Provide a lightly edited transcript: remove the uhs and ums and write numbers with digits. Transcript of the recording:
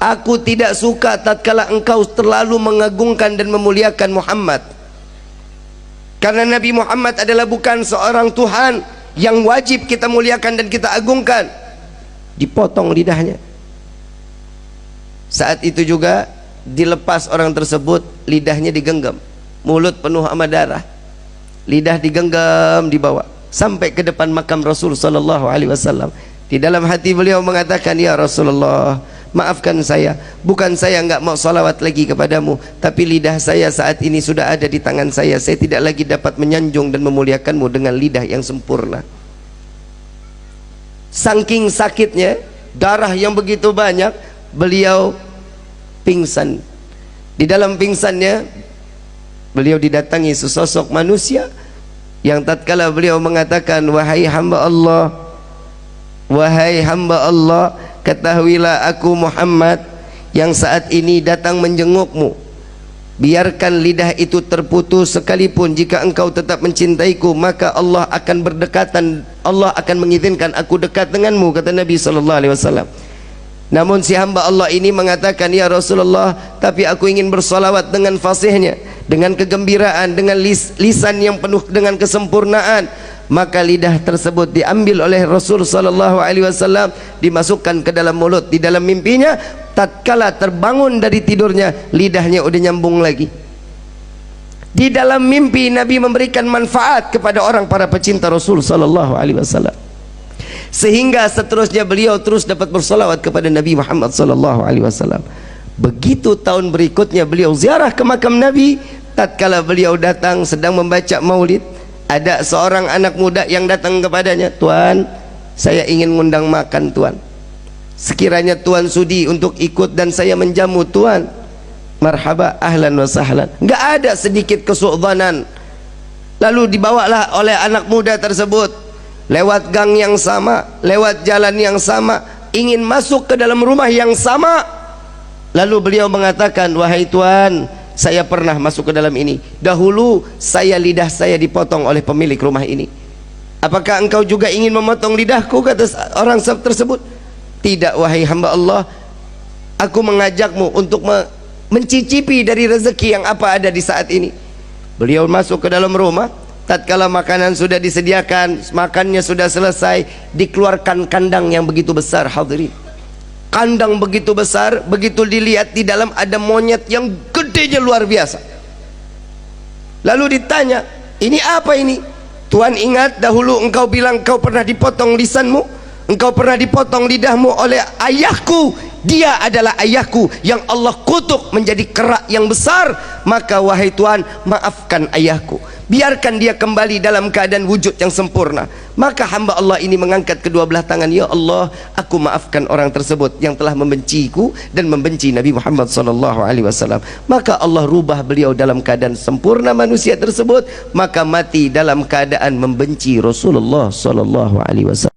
Aku tidak suka tatkala engkau terlalu mengagungkan dan memuliakan Muhammad, karena Nabi Muhammad adalah bukan seorang Tuhan yang wajib kita muliakan dan kita agungkan. Dipotong lidahnya. Saat itu juga dilepas orang tersebut, lidahnya digenggam, mulut penuh sama darah, lidah digenggam, dibawa sampai ke depan makam Rasul sallallahu alaihi wasallam. Di dalam hati beliau mengatakan, ya Rasulullah, maafkan saya, bukan saya enggak mau salawat lagi kepadamu, tapi lidah saya saat ini sudah ada di tangan saya tidak lagi dapat menyanjung dan memuliakanmu dengan lidah yang sempurna. Saking sakitnya, darah yang begitu banyak, beliau pingsan. Di dalam pingsannya, beliau didatangi sesosok manusia yang tatkala beliau mengatakan, wahai hamba Allah, wahai hamba Allah, ketahuilah aku Muhammad yang saat ini datang menjengukmu. Biarkan lidah itu terputus sekalipun, jika engkau tetap mencintaiku, maka Allah akan berdekatan, Allah akan mengizinkan aku dekat denganmu, kata Nabi SAW. Namun si hamba Allah ini mengatakan, ya Rasulullah, tapi aku ingin bersolawat dengan fasihnya, dengan kegembiraan, dengan lisan yang penuh dengan kesempurnaan. Maka lidah tersebut diambil oleh Rasul sallallahu alaihi wasallam, dimasukkan ke dalam mulut. Di dalam mimpinya, tatkala terbangun dari tidurnya, lidahnya udah nyambung lagi. Di dalam mimpi Nabi memberikan manfaat kepada orang para pecinta Rasul sallallahu alaihi wasallam, sehingga seterusnya beliau terus dapat bersolawat kepada Nabi Muhammad sallallahu alaihi wasallam. Begitu tahun berikutnya beliau ziarah ke makam Nabi, tatkala beliau datang sedang membaca maulid, ada seorang anak muda yang datang kepadanya, Tuan, saya ingin ngundang makan Tuan, sekiranya Tuan sudi untuk ikut dan saya menjamu Tuan. Marhaba, ahlan wa sahlan. Enggak ada sedikit kesu'dhanan. Lalu dibawalah oleh anak muda tersebut lewat gang yang sama, lewat jalan yang sama, ingin masuk ke dalam rumah yang sama. Lalu beliau mengatakan, wahai Tuan, saya pernah masuk ke dalam ini. Dahulu lidah saya dipotong oleh pemilik rumah ini. Apakah engkau juga ingin memotong lidahku, kata orang tersebut. Tidak, wahai hamba Allah, aku mengajakmu untuk mencicipi dari rezeki yang apa ada di saat ini. Beliau masuk ke dalam rumah. Tatkala makanan sudah disediakan, makannya sudah selesai, dikeluarkan kandang yang begitu besar, hadirin. Kandang begitu besar, begitu dilihat di dalam ada monyet yang gedenya luar biasa. Lalu ditanya, ini apa ini? Tuan, ingat dahulu engkau bilang engkau pernah dipotong lisanmu, engkau pernah dipotong lidahmu oleh ayahku. Dia adalah ayahku yang Allah kutuk menjadi kerak yang besar. Maka wahai Tuan, maafkan ayahku, biarkan dia kembali dalam keadaan wujud yang sempurna. Maka hamba Allah ini mengangkat kedua belah tangan, ya Allah, aku maafkan orang tersebut yang telah membenciku dan membenci Nabi Muhammad SAW. Maka Allah rubah beliau dalam keadaan sempurna manusia tersebut, maka mati dalam keadaan membenci Rasulullah SAW.